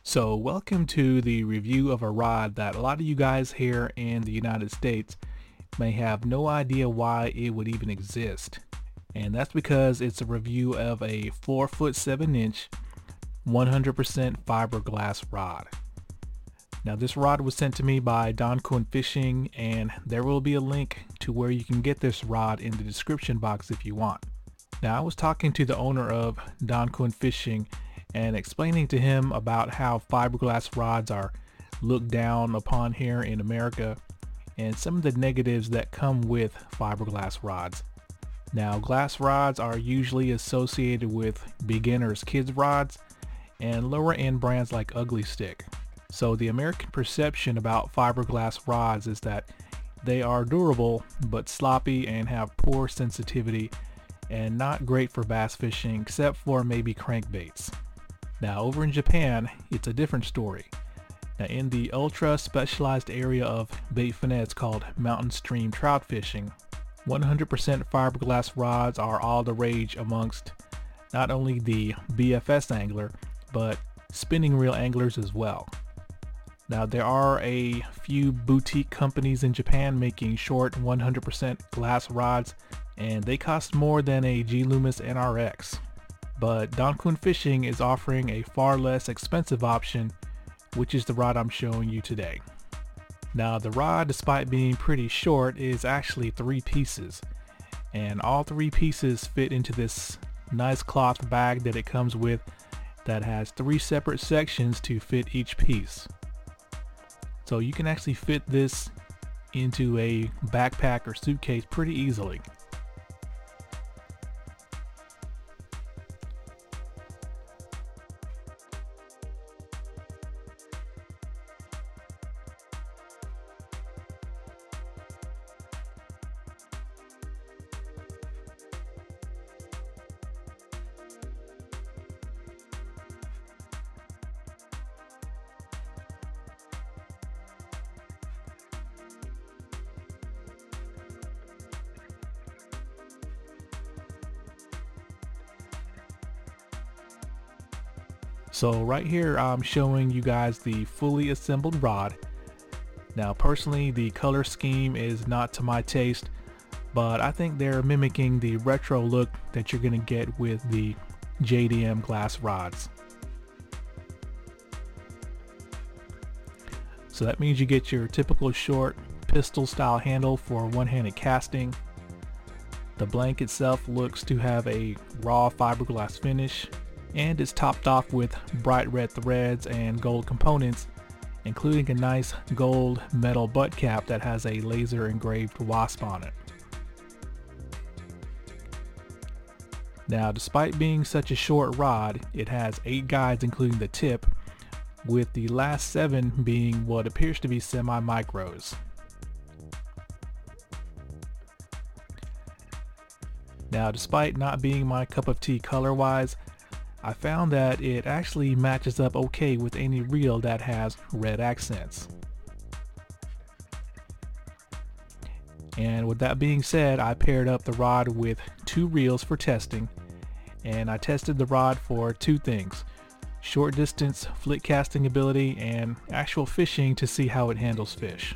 So welcome to the review of a rod that a lot of you guys here in the United States may have no idea why it would even exist. And that's because it's a review of a 4 foot 7 inch 100% fiberglass rod. Now this rod was sent to me by Don Quinn Fishing, and there will be a link to where you can get this rod in the description box if you want. Now I was talking to the owner of Don Quinn Fishing and explaining to him about how fiberglass rods are looked down upon here in America and some of the negatives that come with fiberglass rods. Now glass rods are usually associated with beginners kids rods and lower end brands like Ugly Stick. So the American perception about fiberglass rods is that they are durable but sloppy and have poor sensitivity and not great for bass fishing except for maybe crankbaits. Now over in Japan, it's a different story. Now in the ultra specialized area of bait finesse called mountain stream trout fishing, 100% fiberglass rods are all the rage amongst not only the BFS angler, but spinning reel anglers as well. Now there are a few boutique companies in Japan making short 100% glass rods, and they cost more than a LOOMIS NRX. But Don Quinn Fishing is offering a far less expensive option, which is the rod I'm showing you today. Now the rod, despite being pretty short, is actually 3 pieces, and all 3 pieces fit into this nice cloth bag that it comes with that has 3 separate sections to fit each piece. So you can actually fit this into a backpack or suitcase pretty easily. So right here I'm showing you guys the fully assembled rod. Now personally the color scheme is not to my taste, but I think they're mimicking the retro look that you're going to get with the JDM glass rods. So that means you get your typical short pistol style handle for one-handed casting. The blank itself looks to have a raw fiberglass finish, and it's topped off with bright red threads and gold components, including a nice gold metal butt cap that has a laser engraved wasp on it. Now despite being such a short rod, it has 8 guides including the tip, with the last 7 being what appears to be semi-micros. Now despite not being my cup of tea color wise, I found that it actually matches up okay with any reel that has red accents. And with that being said, I paired up the rod with 2 reels for testing, and I tested the rod for 2 things: short distance flick casting ability and actual fishing to see how it handles fish.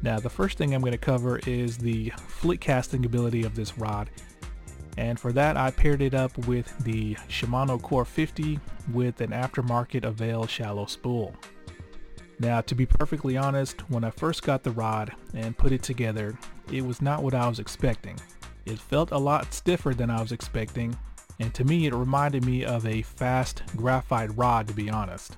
Now the first thing I'm going to cover is the flick casting ability of this rod, and for that I paired it up with the Shimano Core 50 with an aftermarket Avail shallow spool. Now to be perfectly honest, when I first got the rod and put it together, it was not what I was expecting. It felt a lot stiffer than I was expecting, and to me it reminded me of a fast graphite rod, to be honest.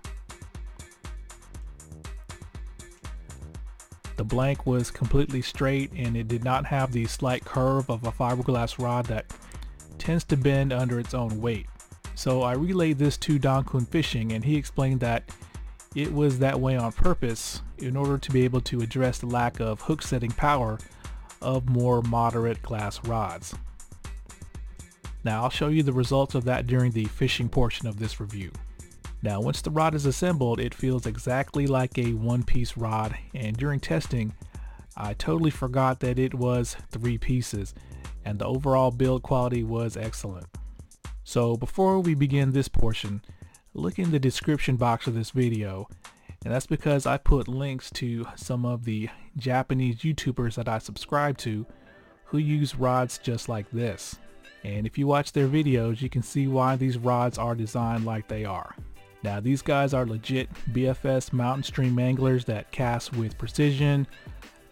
The blank was completely straight, and it did not have the slight curve of a fiberglass rod that tends to bend under its own weight. So I relayed this to Don Quinn Fishing, and he explained that it was that way on purpose in order to be able to address the lack of hook setting power of more moderate glass rods. Now I'll show you the results of that during the fishing portion of this review. Now once the rod is assembled, it feels exactly like a one-piece rod, and during testing I totally forgot that it was 3 pieces, and the overall build quality was excellent. So before we begin this portion, look in the description box of this video, and that's because I put links to some of the Japanese YouTubers that I subscribe to who use rods just like this. And if you watch their videos, you can see why these rods are designed like they are. Now these guys are legit BFS mountain stream anglers that cast with precision,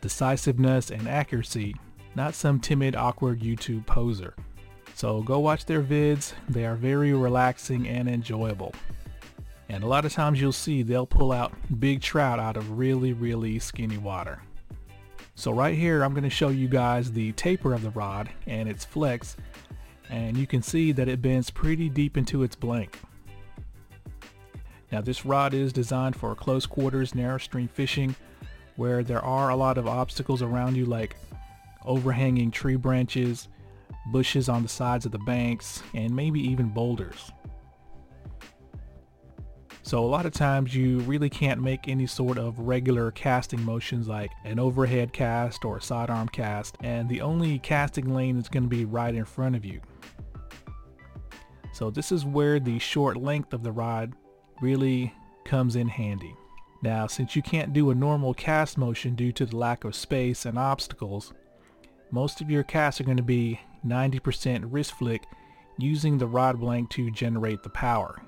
decisiveness, and accuracy, not some timid, awkward YouTube poser. So go watch their vids. They are very relaxing and enjoyable. And a lot of times you'll see they'll pull out big trout out of really skinny water. So right here I'm going to show you guys the taper of the rod and its flex, and you can see that it bends pretty deep into its blank. Now this rod is designed for close quarters narrow stream fishing where there are a lot of obstacles around you, like overhanging tree branches, bushes on the sides of the banks, and maybe even boulders. So a lot of times you really can't make any sort of regular casting motions like an overhead cast or a sidearm cast, and the only casting lane is going to be right in front of you. So this is where the short length of the rod really comes in handy. Now since you can't do a normal cast motion due to the lack of space and obstacles, most of your casts are going to be 90% wrist flick using the rod blank to generate the power.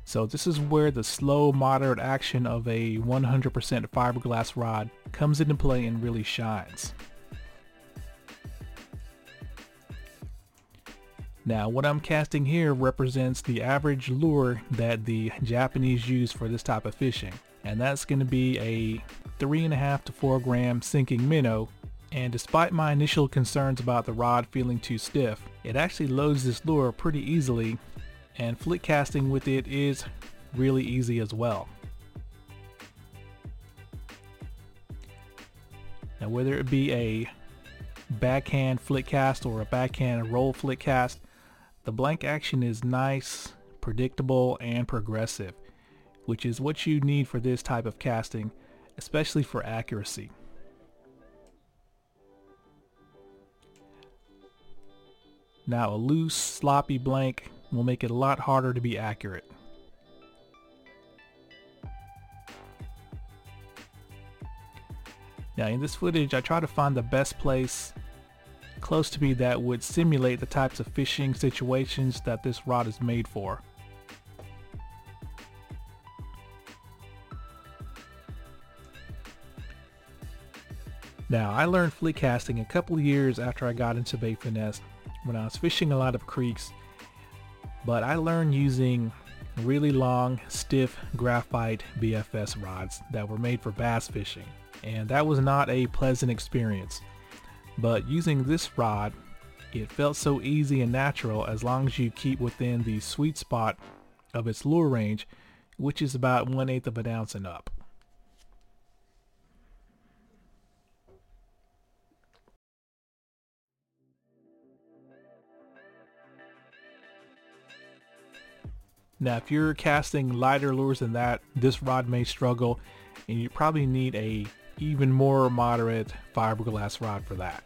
So this is where the slow moderate action of a 100% fiberglass rod comes into play and really shines. Now what I'm casting here represents the average lure that the Japanese use for this type of fishing, and that's going to be a 3.5 to 4 gram sinking minnow. And despite my initial concerns about the rod feeling too stiff, it actually loads this lure pretty easily, and flick casting with it is really easy as well. Now whether it be a backhand flick cast or a backhand roll flick cast, the blank action is nice, predictable, and progressive, which is what you need for this type of casting, especially for accuracy. Now a loose, sloppy blank will make it a lot harder to be accurate. Now in this footage I try to find the best place close to me that would simulate the types of fishing situations that this rod is made for. Now I learned flick casting a couple of years after I got into bait finesse when I was fishing a lot of creeks, but I learned using really long, stiff graphite BFS rods that were made for bass fishing, and that was not a pleasant experience. But using this rod, it felt so easy and natural as long as you keep within the sweet spot of its lure range, which is about 1/8 of an ounce and up. Now if you're casting lighter lures than that, this rod may struggle, and you probably need a even more moderate fiberglass rod for that.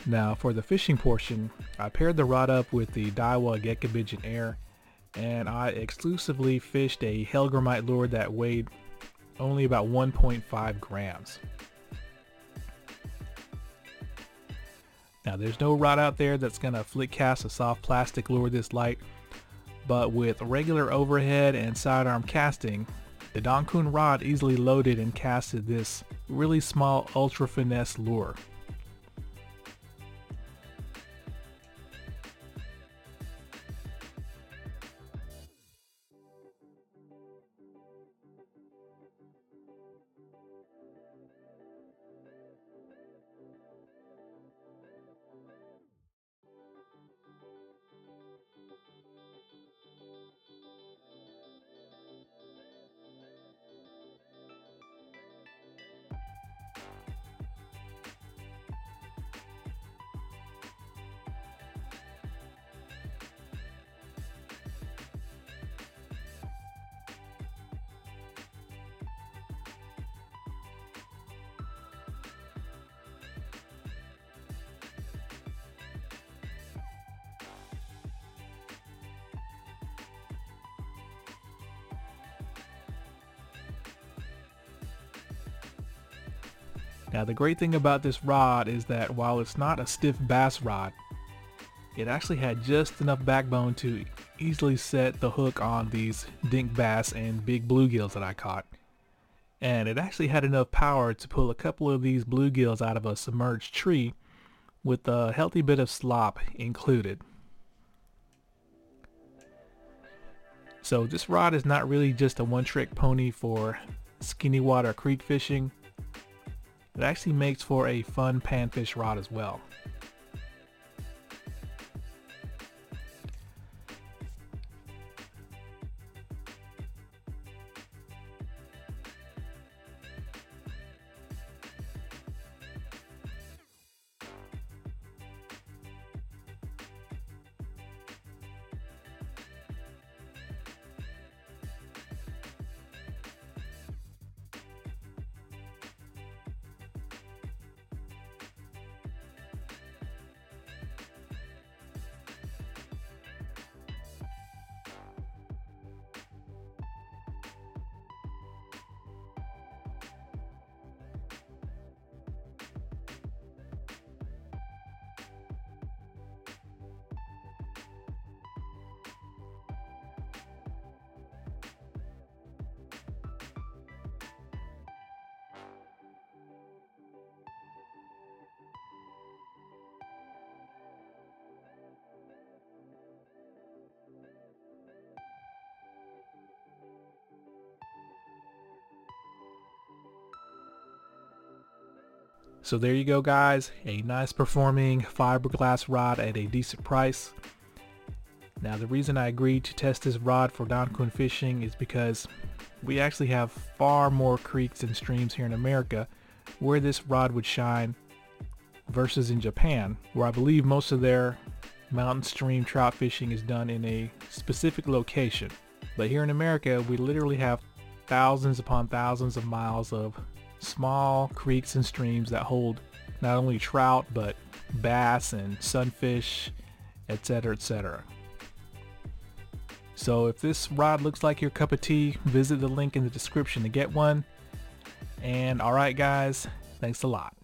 Now for the fishing portion, I paired the rod up with the DAIWA Gekabidgen Air, and I exclusively fished a Hellgrammite lure that weighed only about 1.5 grams. Now there's no rod out there that's gonna flick cast a soft plastic lure this light, but with regular overhead and sidearm casting, the Donkun rod easily loaded and casted this really small ultra finesse lure. Now the great thing about this rod is that while it's not a stiff bass rod, it actually had just enough backbone to easily set the hook on these dink bass and big bluegills that I caught. And it actually had enough power to pull a couple of these bluegills out of a submerged tree with a healthy bit of slop included. So this rod is not really just a one-trick pony for skinny water creek fishing. It actually makes for a fun panfish rod as well. So there you go guys, a nice performing fiberglass rod at a decent price. Now the reason I agreed to test this rod for Donkun fishing is because we actually have far more creeks and streams here in America where this rod would shine versus in Japan, where I believe most of their mountain stream trout fishing is done in a specific location. But here in America we literally have thousands upon thousands of miles of small creeks and streams that hold not only trout but bass and sunfish, etc., etc. So if this rod looks like your cup of tea, visit the link in the description to get one. And alright guys, thanks a lot.